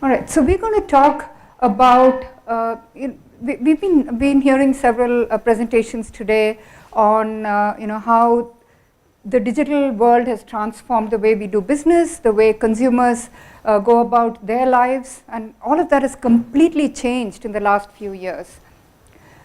All right, so we're going to talk about, we've been hearing several presentations today on how the digital world has transformed the way we do business, the way consumers go about their lives, and all of that has completely changed in the last few years.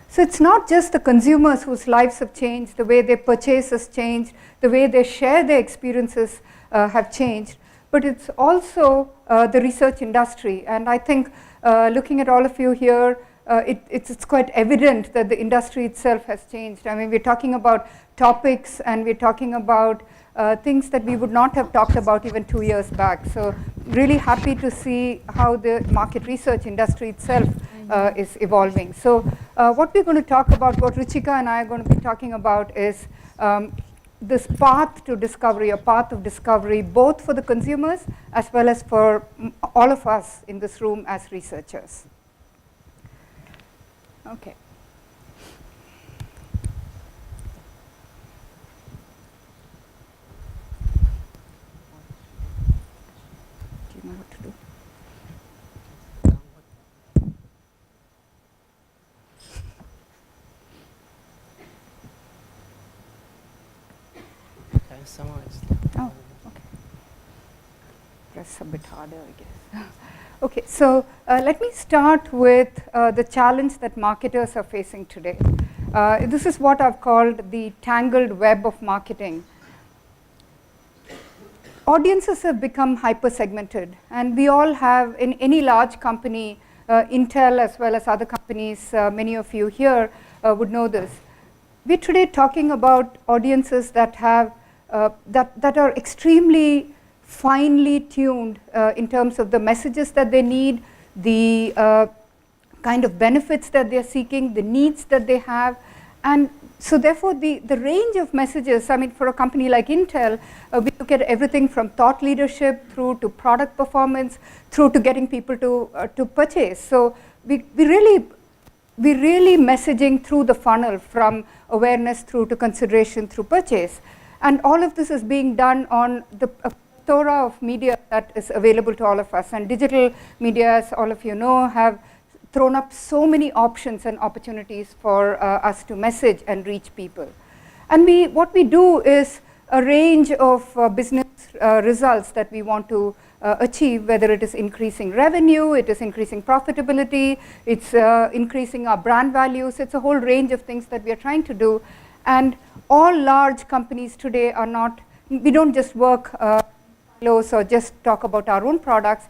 So it's not just the consumers whose lives have changed, the way they purchase has changed, the way they share their experiences have changed, but it's also the research industry. And I think looking at all of you here, it's quite evident that the industry itself has changed. I mean, we're talking about topics and we're talking about things that we would not have talked about even 2 years back. So really happy to see how the market research industry itself is evolving. So what we're going to talk about, what Ruchika and I are going to be talking about is this path to discovery, a path of discovery, both for the consumers as well as for all of us in this room as researchers. Okay. Do you know what to do? Oh, okay. Press a bit harder, I guess. Okay, so let me start with the challenge that marketers are facing today. This is what I've called the tangled web of marketing. Audiences have become hyper-segmented, and we all have, in any large company, Intel as well as other companies, many of you here would know this. We're today talking about audiences that have that are extremely finely tuned in terms of the messages that they need, the kind of benefits that they're seeking, the needs that they have. And so therefore the range of messages, I mean, for a company like Intel, we look at everything from thought leadership through to product performance, through to getting people to purchase. So we really messaging through the funnel, from awareness through to consideration through purchase. And all of this is being done on the plethora of media that is available to all of us. And digital media, as all of you know, have thrown up so many options and opportunities for us to message and reach people. And what we do is a range of business results that we want to achieve, whether it is increasing revenue, it is increasing profitability, it's increasing our brand values. It's a whole range of things that we are trying to do. And all large companies today are not, we don't just work silos or just talk about our own products.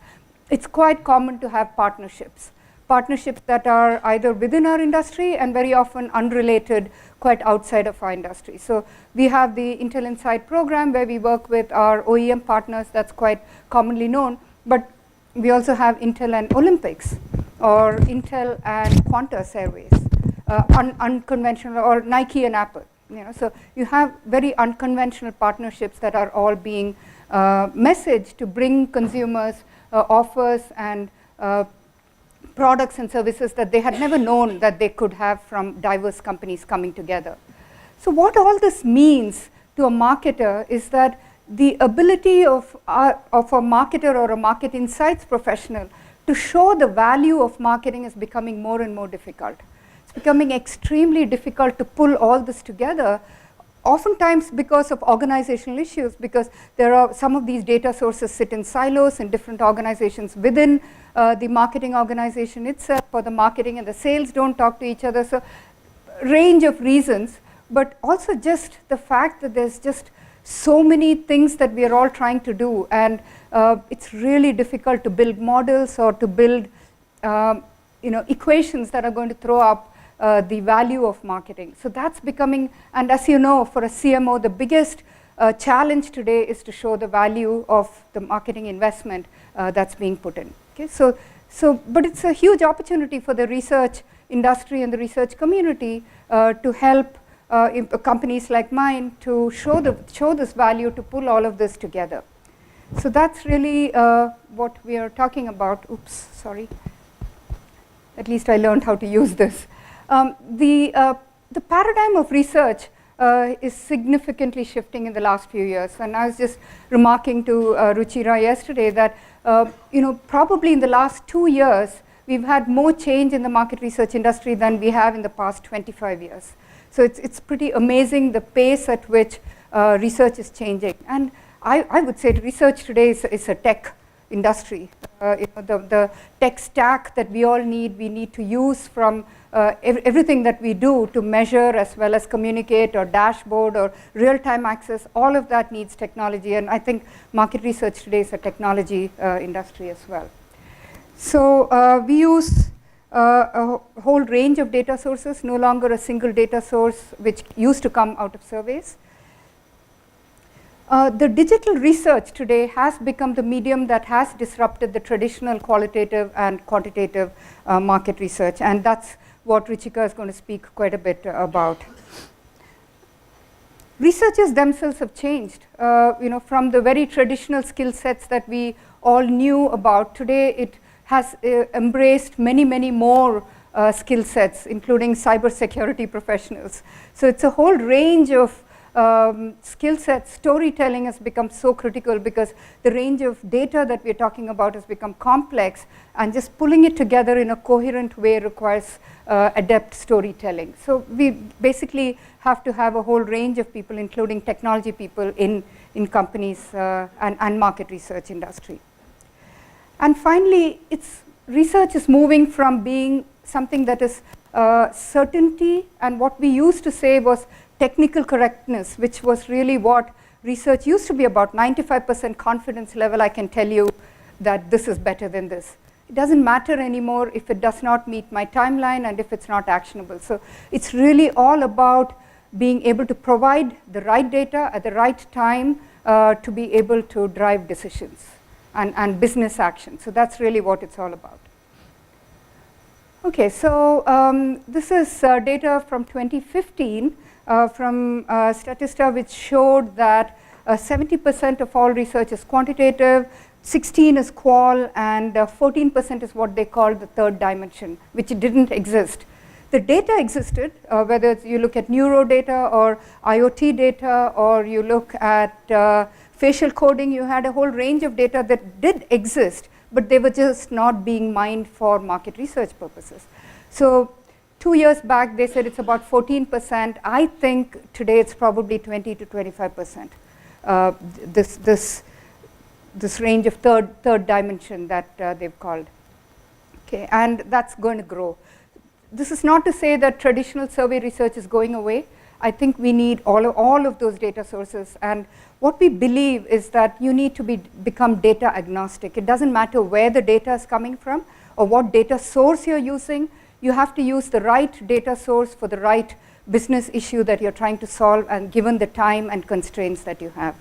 It's quite common to have partnerships that are either within our industry and very often unrelated, quite outside of our industry. So we have the Intel Insight program where we work with our OEM partners, that's quite commonly known, but we also have Intel and Olympics, or Intel and Qantas Airways, unconventional, or Nike and Apple. So you have very unconventional partnerships that are all being messaged to bring consumers offers and products and services that they had never known that they could have from diverse companies coming together. So what all this means to a marketer is that the ability of a marketer or a market insights professional to show the value of marketing is becoming more and more difficult. It's becoming extremely difficult to pull all this together, oftentimes because of organizational issues, because there are some of these data sources sit in silos in different organizations within the marketing organization itself, or the marketing and the sales don't talk to each other. So range of reasons, but also just the fact that there's just so many things that we are all trying to do, and it's really difficult to build models or to build equations that are going to throw up the value of marketing. So that's becoming, and as you know, for a CMO, the biggest challenge today is to show the value of the marketing investment that's being put in. Okay, but it's a huge opportunity for the research industry and the research community to help companies like mine to show this value, to pull all of this together. So that's really what we are talking about. Oops, sorry. At least I learned how to use this. The paradigm of research is significantly shifting in the last few years. And I was just remarking to Ruchira yesterday that probably in the last 2 years, we've had more change in the market research industry than we have in the past 25 years. So it's pretty amazing the pace at which research is changing. And I would say research today is a tech industry. The tech stack that we all need, we need to use from everything that we do to measure as well as communicate or dashboard or real-time access, all of that needs technology. And I think market research today is a technology industry as well. So we use a whole range of data sources, no longer a single data source which used to come out of surveys. The digital research today has become the medium that has disrupted the traditional qualitative and quantitative market research, and that's what Ruchika is going to speak quite a bit about. Researchers themselves have changed, from the very traditional skill sets that we all knew about. Today it has embraced many, many more skill sets, including cybersecurity professionals. So it's a whole range of skill sets. Storytelling has become so critical because the range of data that we're talking about has become complex, and just pulling it together in a coherent way requires adept storytelling. So we basically have to have a whole range of people, including technology people in companies and market research industry. And finally, research is moving from being something that is certainty, and what we used to say was technical correctness, which was really what research used to be about. 95% confidence level, I can tell you that this is better than this. It doesn't matter anymore if it does not meet my timeline and if it's not actionable. So it's really all about being able to provide the right data at the right time to be able to drive decisions and business action. So that's really what it's all about. Okay, so this is data from 2015 from Statista, which showed that 70% of all research is quantitative, 16 is qual, and 14% is what they call the third dimension, which didn't exist. The data existed, whether you look at neuro data or IoT data, or you look at facial coding, you had a whole range of data that did exist, but they were just not being mined for market research purposes. So 2 years back, they said it's about 14%. I think today it's probably 20 to 25%. This range of third dimension that they've called. Okay, and that's going to grow. This is not to say that traditional survey research is going away. I think we need all of those data sources, and what we believe is that you need to become data agnostic. It doesn't matter where the data is coming from or what data source you're using. You have to use the right data source for the right business issue that you're trying to solve, and given the time and constraints that you have.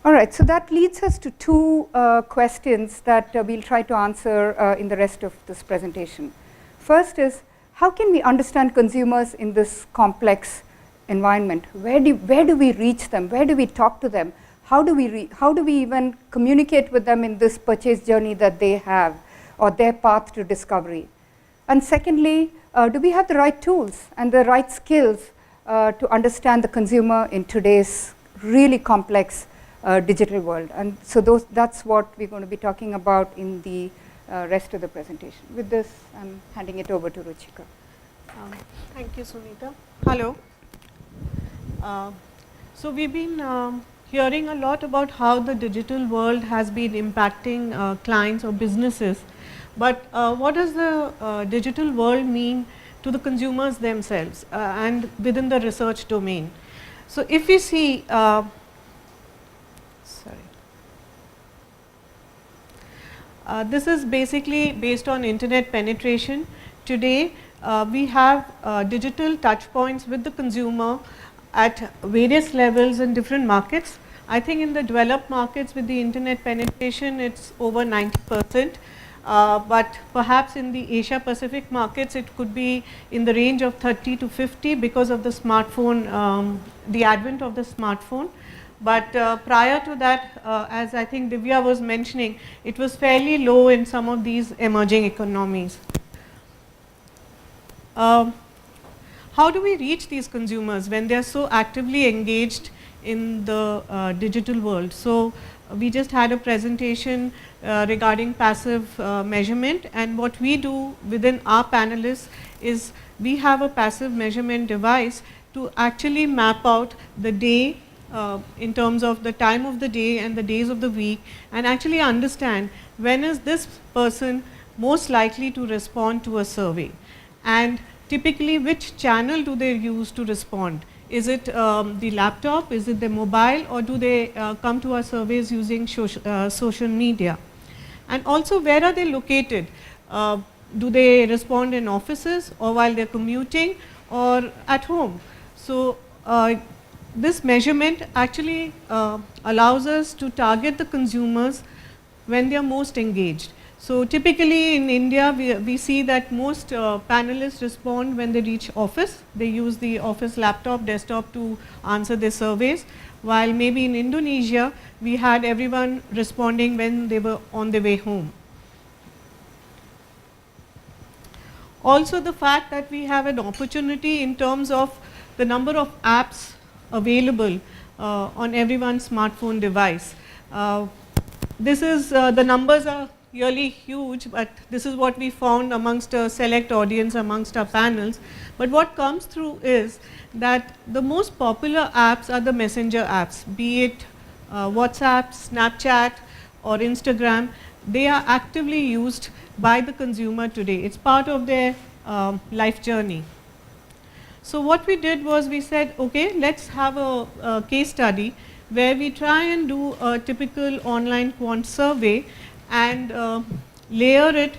All right, so that leads us to two questions that we'll try to answer in the rest of this presentation. First is, how can we understand consumers in this complex environment? Where do we reach them? Where do we talk to them? How do we even communicate with them in this purchase journey that they have, or their path to discovery? And secondly, do we have the right tools and the right skills to understand the consumer in today's really complex digital world? And so that's what we're going to be talking about in the rest of the presentation. With this, I'm handing it over to Ruchika. Thank you, Sunita. Hello. So we've been hearing a lot about how the digital world has been impacting clients or businesses. But what does the digital world mean to the consumers themselves and within the research domain? So if we see, this is basically based on internet penetration. Today, we have digital touch points with the consumer at various levels in different markets. I think in the developed markets with the internet penetration, it's over 90%. But perhaps in the Asia Pacific markets, it could be in the range of 30 to 50 because of the smartphone, the advent of the smartphone. But prior to that, as I think Divya was mentioning, it was fairly low in some of these emerging economies. how do we reach these consumers when they are so actively engaged in the digital world? So, we just had a presentation regarding passive measurement, and what we do within our panelists is we have a passive measurement device to actually map out the day in terms of the time of the day and the days of the week, and actually understand when is this person most likely to respond to a survey, and typically which channel do they use to respond. Is it the laptop, is it the mobile, or do they come to our surveys using social media? And also, where are they located? Do they respond in offices, or while they are commuting, or at home? So, this measurement actually allows us to target the consumers when they are most engaged. So, typically in India, we see that most panelists respond when they reach office. They use the office laptop, desktop to answer their surveys, while maybe in Indonesia, we had everyone responding when they were on their way home. Also, the fact that we have an opportunity in terms of the number of apps available on everyone's smartphone device. This is the numbers are really huge, but this is what we found amongst a select audience amongst our panels. But what comes through is that the most popular apps are the messenger apps, be it WhatsApp, Snapchat or Instagram. They are actively used by the consumer today. It's part of their life journey. So, what we did was we said, okay, let's have a case study where we try and do a typical online quant survey and layer it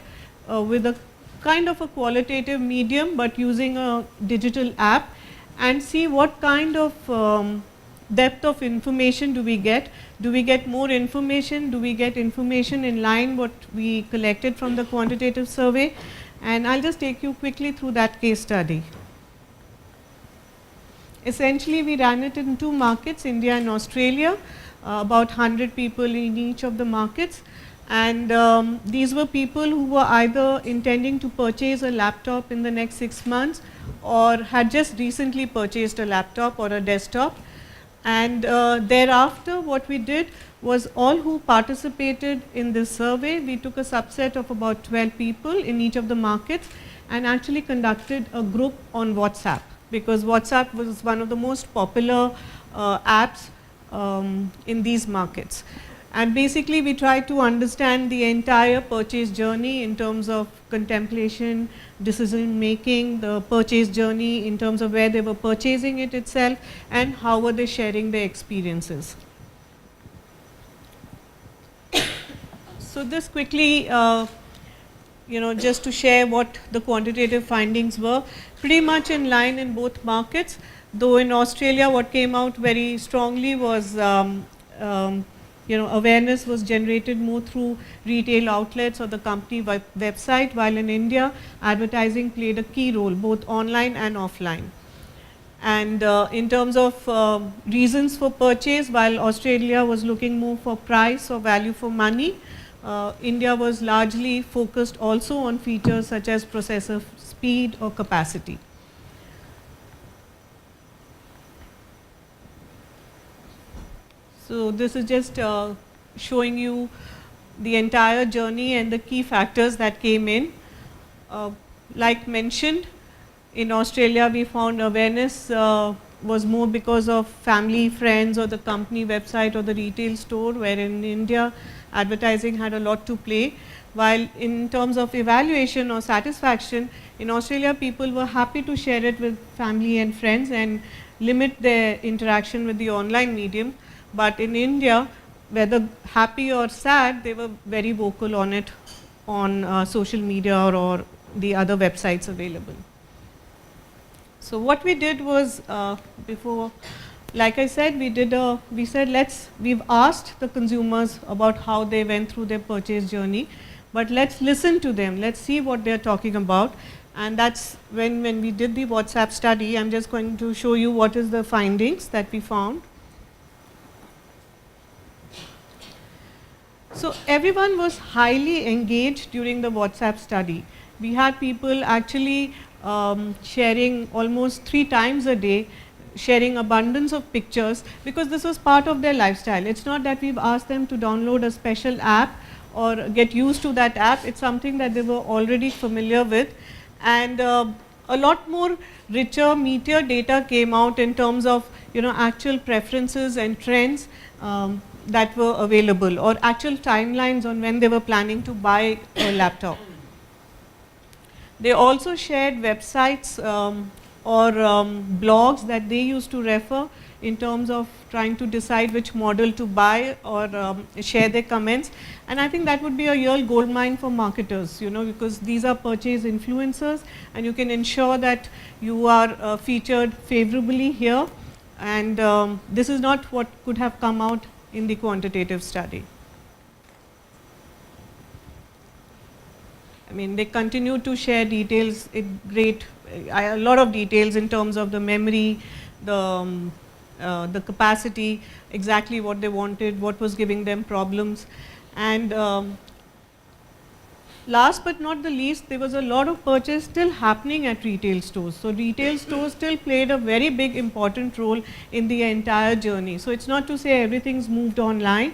with a kind of a qualitative medium, but using a digital app, and see what kind of depth of information do we get. Do we get more information? Do we get information in line what we collected from the quantitative survey? And I'll just take you quickly through that case study. Essentially, we ran it in 2 markets, India and Australia, about 100 people in each of the markets. And these were people who were either intending to purchase a laptop in the next 6 months, or had just recently purchased a laptop or a desktop. And thereafter, what we did was all who participated in this survey, we took a subset of about 12 people in each of the markets and actually conducted a group on WhatsApp, because WhatsApp was one of the most popular apps in these markets. And basically, we try to understand the entire purchase journey in terms of contemplation, decision making, the purchase journey in terms of where they were purchasing it itself, and how were they sharing their experiences. So, this quickly just to share what the quantitative findings were, pretty much in line in both markets, though in Australia what came out very strongly was awareness was generated more through retail outlets or the company website, while in India advertising played a key role both online and offline. And in terms of reasons for purchase, while Australia was looking more for price or value for money, India was largely focused also on features such as processor speed or capacity. So, this is just showing you the entire journey and the key factors that came in. Like mentioned, in Australia we found awareness was more because of family, friends or the company website or the retail store, where in India advertising had a lot to play. While in terms of evaluation or satisfaction, in Australia people were happy to share it with family and friends and limit their interaction with the online medium. But in India, whether happy or sad, they were very vocal on it on social media or the other websites available. So, what we did was before, like I said, we said we've asked the consumers about how they went through their purchase journey, but let's listen to them, let's see what they're talking about. And that's when we did the WhatsApp study. I'm just going to show you what is the findings that we found. So, everyone was highly engaged during the WhatsApp study. We had people actually sharing almost 3 times a day, sharing abundance of pictures, because this was part of their lifestyle. It's not that we've asked them to download a special app or get used to that app. It's something that they were already familiar with, and a lot more richer, meatier data came out in terms of actual preferences and trends that were available, or actual timelines on when they were planning to buy a laptop. They also shared websites or blogs that they used to refer in terms of trying to decide which model to buy, or share their comments. And I think that would be a real gold mine for marketers, because these are purchase influencers, and you can ensure that you are featured favorably here, and this is not what could have come out in the quantitative study. I mean, they continue to share details, a lot of details in terms of the memory, the capacity, exactly what they wanted, what was giving them problems. And last but not the least, there was a lot of purchase still happening at retail stores. So retail stores still played a very big important role in the entire journey. So it's not to say everything's moved online.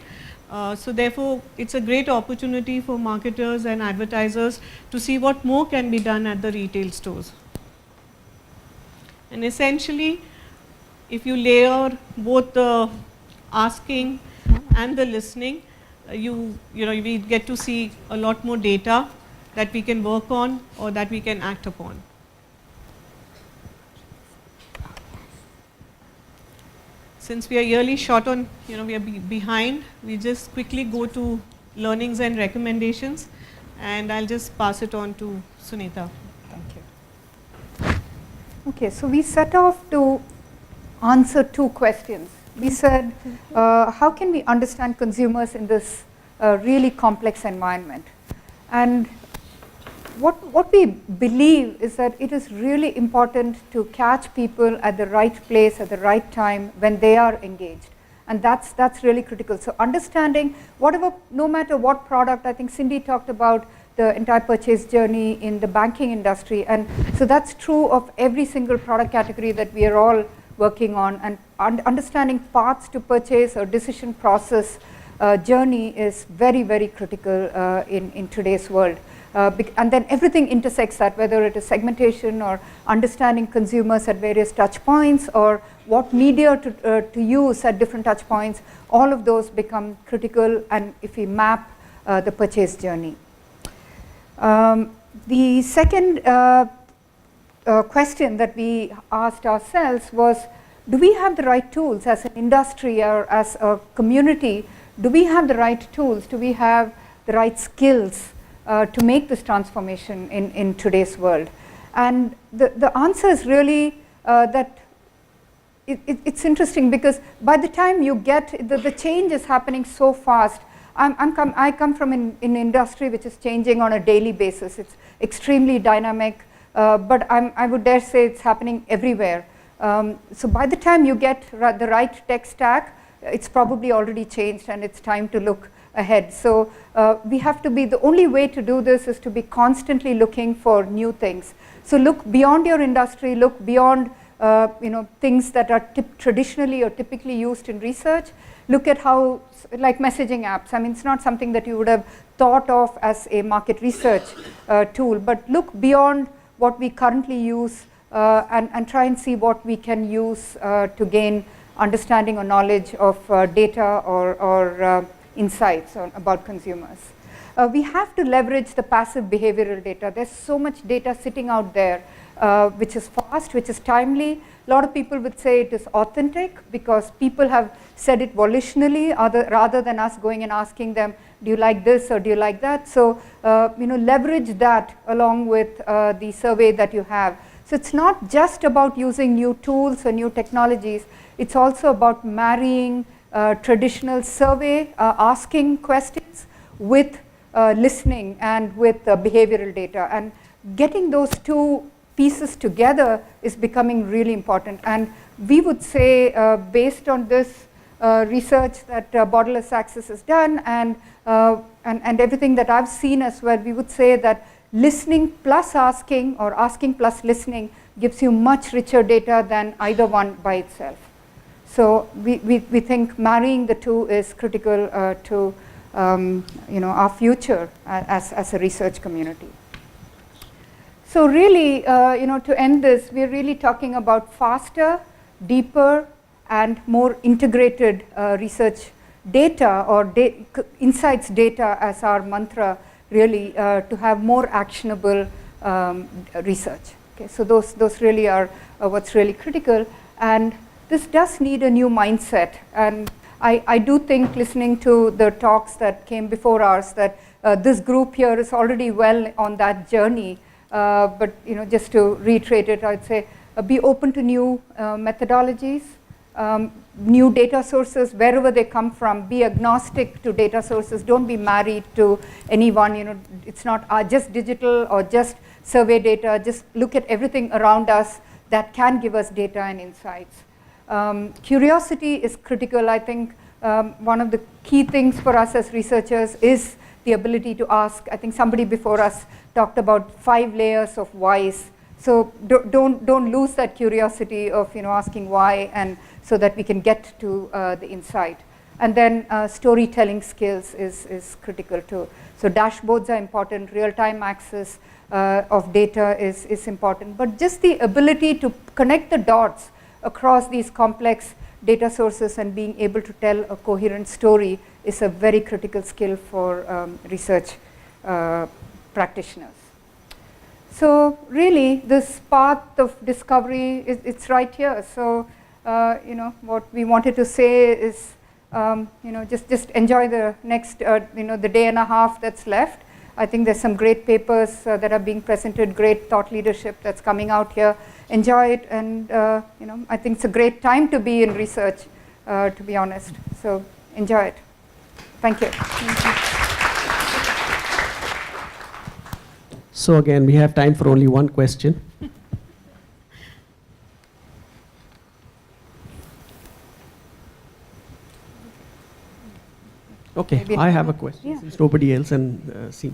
So therefore, it's a great opportunity for marketers and advertisers to see what more can be done at the retail stores. And essentially, if you layer both the asking and the listening, we get to see a lot more data that we can work on or that we can act upon. Since we are really short on, we are behind, we just quickly go to learnings and recommendations, and I'll just pass it on to Sunita. Thank you. Okay, so we set off to answer 2 questions. We said, how can we understand consumers in this really complex environment? And what we believe is that it is really important to catch people at the right place at the right time when they are engaged, and that's really critical. So understanding no matter what product, I think Cindy talked about the entire purchase journey in the banking industry, and so that's true of every single product category that we are all working on, and understanding paths to purchase or decision process journey is very, very critical in today's world. And then everything intersects that, whether it is segmentation or understanding consumers at various touch points, or what media to use at different touch points. All of those become critical, and if we map the purchase journey. The second question that we asked ourselves was, do we have the right tools as an industry or as a community? Do we have the right tools? Do we have the right skills to make this transformation in today's world? And the answer is really that it's interesting, because by the time you get, the change is happening so fast. I come from an industry which is changing on a daily basis. It's extremely dynamic, but I would dare say it's happening everywhere. So by the time you get the right tech stack, it's probably already changed, and it's time to look ahead. So we have to be, the only way to do this is to be constantly looking for new things. So look beyond your industry, look beyond things that are traditionally or typically used in research. Look at how, like messaging apps, I mean, it's not something that you would have thought of as a market research tool, but look beyond what we currently use and try and see what we can use to gain understanding or knowledge of data or insights about consumers. We have to leverage the passive behavioral data. There's so much data sitting out there which is fast, which is timely. A lot of people would say it is authentic because people have said it volitionally rather than us going and asking them, do you like this or do you like that? So leverage that along with the survey that you have. So it's not just about using new tools or new technologies, it's also about marrying traditional survey, asking questions with listening and with behavioral data. And getting those 2 pieces together is becoming really important. And we would say, based on this research that Borderless Access has done and everything that I've seen as well, we would say that listening plus asking or asking plus listening gives you much richer data than either one by itself. So we think marrying the two is critical to our future as a research community. So really, to end this, we're really talking about faster, deeper, and more integrated research data or insights data as our mantra, really, to have more actionable research. Okay, so those really are what's really critical, and this does need a new mindset. And I do think, listening to the talks that came before ours, that this group here is already well on that journey. But just to reiterate it, I'd say be open to new methodologies, new data sources wherever they come from. Be agnostic to data sources. Don't be married to anyone. It's not just digital or just survey data. Just look at everything around us that can give us data and insights. Curiosity is critical. I think one of the key things for us as researchers is the ability to ask. I think somebody before us talked about 5 layers of whys. So don't lose that curiosity of asking why, and so that we can get to the insight. And then storytelling skills is critical too. So dashboards are important. Real-time access of data is important. But just the ability to connect the dots across these complex data sources and being able to tell a coherent story is a very critical skill for research practitioners. So really, this path of discovery, it's right here. So what we wanted to say is, just enjoy the next, the day and a half that's left. I think there's some great papers that are being presented, great thought leadership that's coming out here. Enjoy it, and I think it's a great time to be in research, to be honest. So enjoy it. Thank you. Thank you. So again, we have time for only one question. Okay, maybe I have a question, since nobody else and see.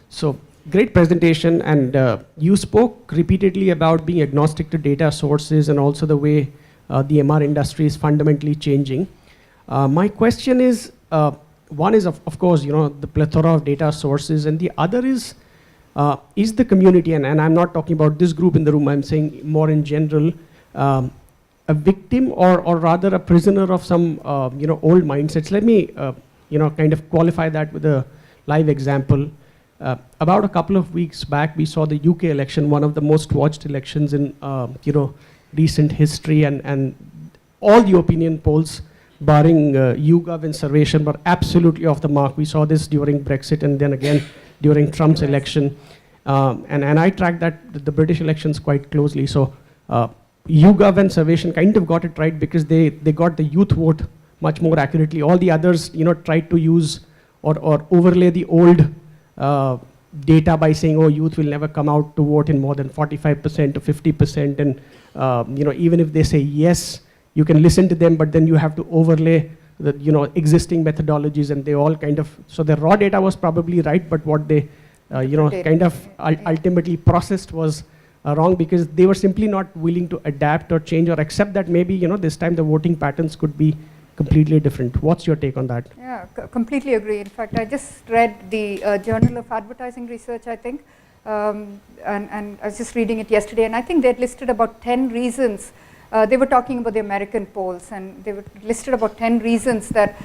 So great presentation, and you spoke repeatedly about being agnostic to data sources and also the way the MR industry is fundamentally changing. My question is, one is of course the plethora of data sources, and the other is the community, and I'm not talking about this group in the room, I'm saying more in general, a victim or rather a prisoner of some old mindsets. Let me kind of qualify that with a live example. About a couple of weeks back, we saw the UK election, one of the most watched elections in recent history, and all the opinion polls, barring YouGov and Survation, were absolutely off the mark. We saw this during Brexit, and then again during Trump's election, and I tracked the British elections quite closely. So YouGov and Survation kind of got it right because they got the youth vote much more accurately. All the others tried to use or overlay the old data by saying, oh, youth will never come out to vote in more than 45% to 50%, and even if they say yes, you can listen to them, but then you have to overlay the existing methodologies, and they all kind of, so the raw data was probably right, but what they kind of ultimately processed was wrong, because they were simply not willing to adapt or change or accept that maybe this time the voting patterns could be completely different. What's your take on that? Yeah, completely agree. In fact, I just read the Journal of Advertising Research, I think, and I was just reading it yesterday, and I think they had listed about 10 reasons. They were talking about the American polls, and they were listed about 10 reasons that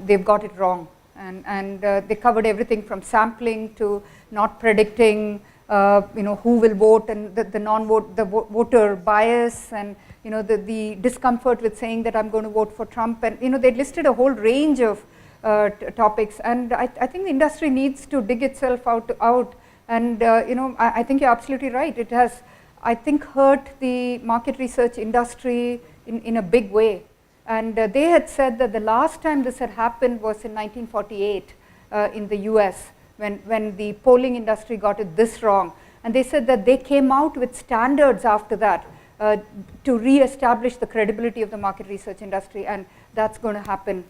they've got it wrong, and they covered everything from sampling to not predicting who will vote, and the voter bias, and the discomfort with saying that I'm going to vote for Trump, and they listed a whole range of topics, and I think the industry needs to dig itself out, and I think you're absolutely right. It has, I think, hurt the market research industry in a big way, and they had said that the last time this had happened was in 1948 in the US, when the polling industry got it this wrong, and they said that they came out with standards after that to re-establish the credibility of the market research industry, and that's going to happen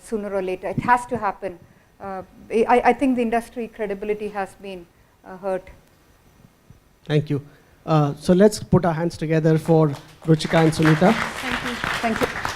sooner or later. It has to happen. I think the industry credibility has been hurt. Thank you. So let's put our hands together for Ruchika and Sunita. Thank you. Thank you.